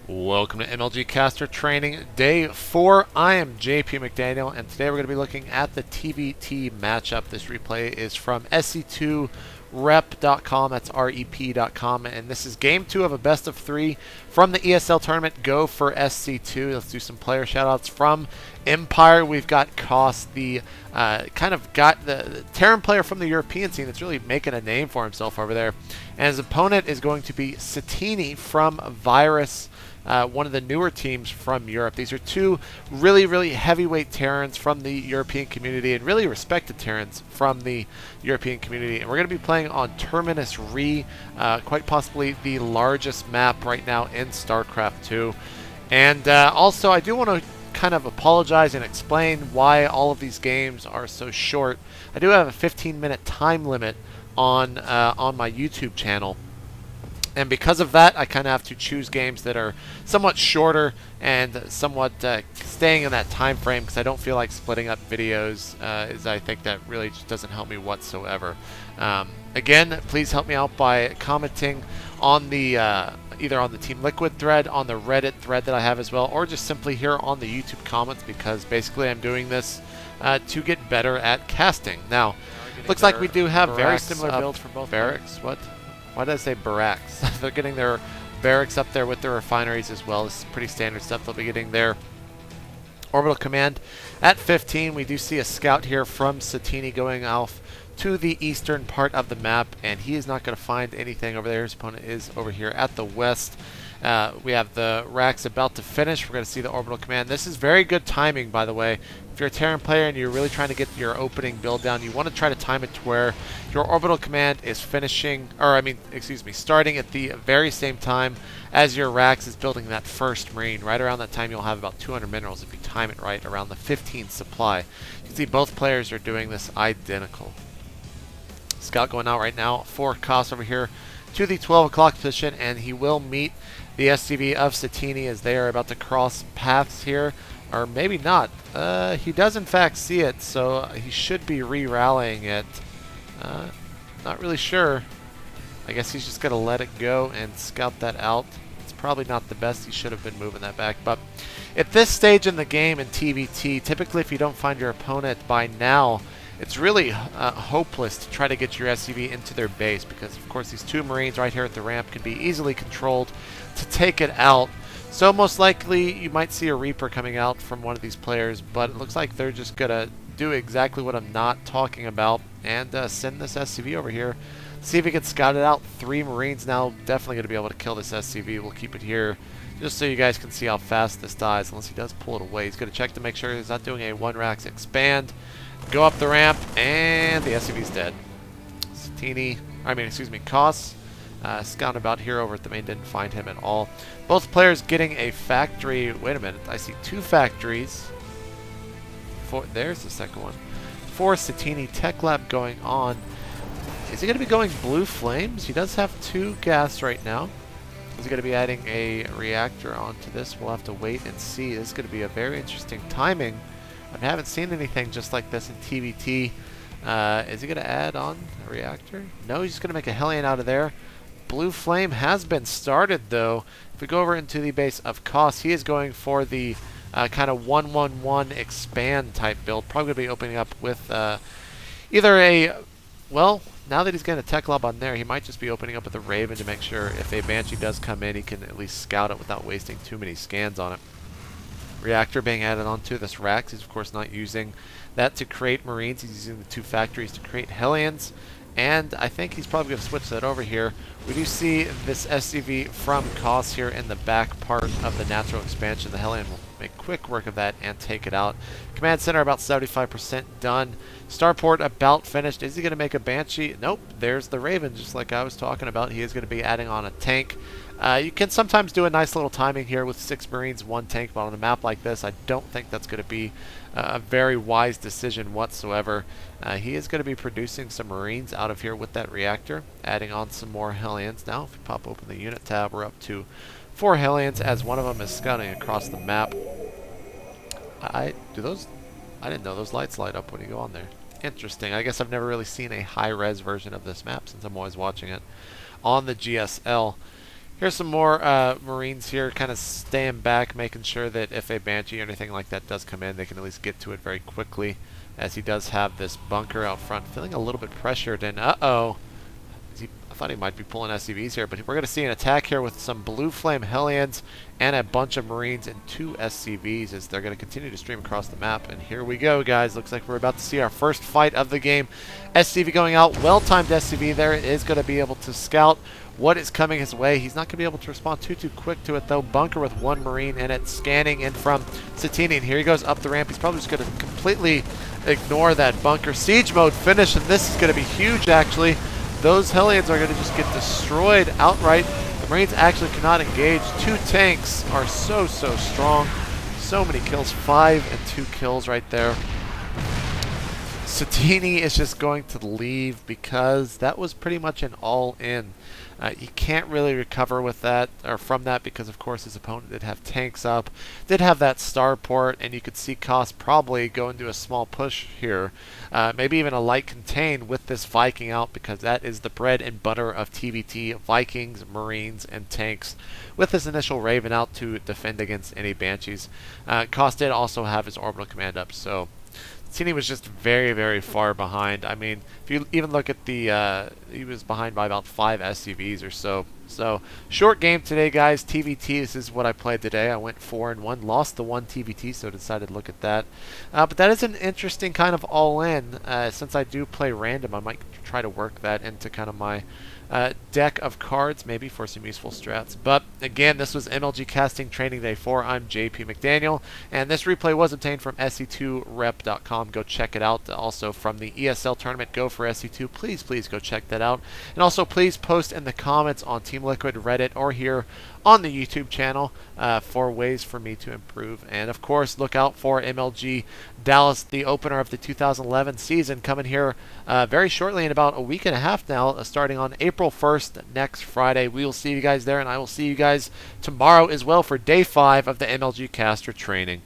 Welcome to MLG Caster Training Day 4. I am JP McDaniel, and today we're going to be looking at the TvT matchup. This replay is from SC2rep.com, that's rep.com, and this is Game 2 of a best of 3 from the ESL tournament. Go for SC2. Let's do some player shoutouts from Empire. We've got Kas, the the Terran player from the European scene that's really making a name for himself over there. And his opponent is going to be Satini from Virus, one of the newer teams from Europe. These are two really heavyweight Terrans from the European community and really respected Terrans from the European community. And we're going to be playing on Terminus Re, quite possibly the largest map right now in StarCraft 2. And also, I do want to kind of apologize and explain why all of these games are so short. I do have a 15-minute time limit on my YouTube channel. And because of that, I kind of have to choose games that are somewhat shorter and somewhat staying in that time frame, because I don't feel like splitting up videos, as I think that really just doesn't help me whatsoever. Again, please help me out by commenting on the either on the Team Liquid thread, on the Reddit thread that I have as well, or just simply here on the YouTube comments, because basically I'm doing this to get better at casting. Now, looks like we do have very similar builds for both barracks. What? Why did I say barracks? They're getting their barracks up there with their refineries as well. This is pretty standard stuff. They'll be getting their orbital command at 15. We do see a scout here from Satini going off to the eastern part of the map, and he is not going to find anything over there. His opponent is over here at the west. We have the racks about to finish. We're going to see the orbital command. This is very good timing, by the way. If you're a Terran player and you're really trying to get your opening build down, you want to try to time it to where your orbital command is finishing, starting at the very same time as your racks is building that first marine. Right around that time, you'll have about 200 minerals if you time it right, around the 15th supply. You can see both players are doing this identical. Scout going out right now for Kas over here to the 12 o'clock position, and he will meet the SCV of Satini as they are about to cross paths here. Or maybe not. He does in fact see it, so he should be re-rallying it. Not really sure. I guess he's just going to let it go and scout that out. It's probably not the best. He should have been moving that back. But at this stage in the game in TvT, typically if you don't find your opponent by now, it's really hopeless to try to get your SCV into their base, because of course these two Marines right here at the ramp can be easily controlled to take it out. So most likely you might see a Reaper coming out from one of these players, but it looks like they're just going to do exactly what I'm not talking about and send this SCV over here. See if he can scout it out. 3 Marines now, definitely going to be able to kill this SCV. We'll keep it here just so you guys can see how fast this dies, unless he does pull it away. He's going to check to make sure he's not doing a 1-racks expand. Go up the ramp, and the SCV's dead. Kas. Scouting about here over at the main, didn't find him at all. Both players getting a factory. Wait a minute, I see 2 factories. There's the second one. For Satini, Tech Lab going on. Is he going to be going blue flames? He does have 2 gas right now. Is he going to be adding a reactor onto this? We'll have to wait and see. This is going to be a very interesting timing. I haven't seen anything just like this in TvT. Is he going to add on a reactor? No, he's just going to make a Hellion out of there. Blue Flame has been started, though. If we go over into the base of Kas, he is going for the kind of 1-1-1 expand type build. Probably going to be opening up with either a... Well, now that he's getting a Tech Lob on there, he might just be opening up with a Raven to make sure if a Banshee does come in, he can at least scout it without wasting too many scans on it. Reactor being added onto this racks. He's of course not using that to create Marines. He's using the 2 factories to create Hellions. And I think he's probably going to switch that over here. We do see this SCV from Kas here in the back part of the natural expansion. The Hellion will make quick work of that and take it out. Command center about 75% done. Starport about finished. Is he going to make a Banshee? Nope. There's the Raven, just like I was talking about. He is going to be adding on a tank. You can sometimes do a nice little timing here with 6 Marines, 1 tank, but on a map like this, I don't think that's going to be a very wise decision whatsoever. He is going to be producing some Marines out of here with that reactor, adding on some more Hellions. Now, if we pop open the unit tab, we're up to 4 Hellions, as one of them is scouting across the map. I didn't know those lights light up when you go on there. Interesting. I guess I've never really seen a high-res version of this map since I'm always watching it on the GSL. Here's some more Marines here, kind of staying back, making sure that if a Banshee or anything like that does come in, they can at least get to it very quickly, as he does have this bunker out front, feeling a little bit pressured, and uh-oh. I thought he might be pulling SCVs here, but we're going to see an attack here with some Blue Flame Hellions and a bunch of Marines and 2 SCVs as they're going to continue to stream across the map. And here we go, guys. Looks like we're about to see our first fight of the game. SCV going out. Well-timed SCV there. Is going to be able to scout what is coming his way. He's not going to be able to respond too quick to it, though. Bunker with 1 Marine in it, scanning in from Satini. And here he goes up the ramp. He's probably just going to completely ignore that bunker. Siege mode finish, and this is going to be huge, actually. Those Hellions are going to just get destroyed outright. The Marines actually cannot engage. 2 tanks are so strong. So many kills. 5 and 2 kills right there. Satini is just going to leave because that was pretty much an all-in. You can't really recover with that or from that because, of course, his opponent did have tanks up, did have that starport, and you could see Kos probably go into a small push here, maybe even a light contain with this Viking out because that is the bread and butter of TvT: Vikings, Marines, and tanks. With this initial Raven out to defend against any Banshees, Kos did also have his orbital command up, so Satini was just very far behind. I mean, if you even look at the, he was behind by about 5 SCVs or so. So, short game today, guys. TvT, this is what I played today. I went 4-1, lost the 1 TvT, so decided to look at that. But that is an interesting kind of all-in. Since I do play random, I might try to work that into kind of my deck of cards, maybe for some useful strats. But again, this was MLG Casting Training Day 4. I'm JP McDaniel, and this replay was obtained from SC2rep.com. Go check it out. Also from the ESL tournament, Go for SC2. Please go check that out. And also, please post in the comments on Team Liquid, Reddit, or here on the YouTube channel for ways for me to improve. And of course, look out for MLG Dallas, the opener of the 2011 season, coming here very shortly in about a week and a half now, starting on April 1st, next Friday. We will see you guys there, and I will see you guys tomorrow as well for day 5 of the MLG Caster training.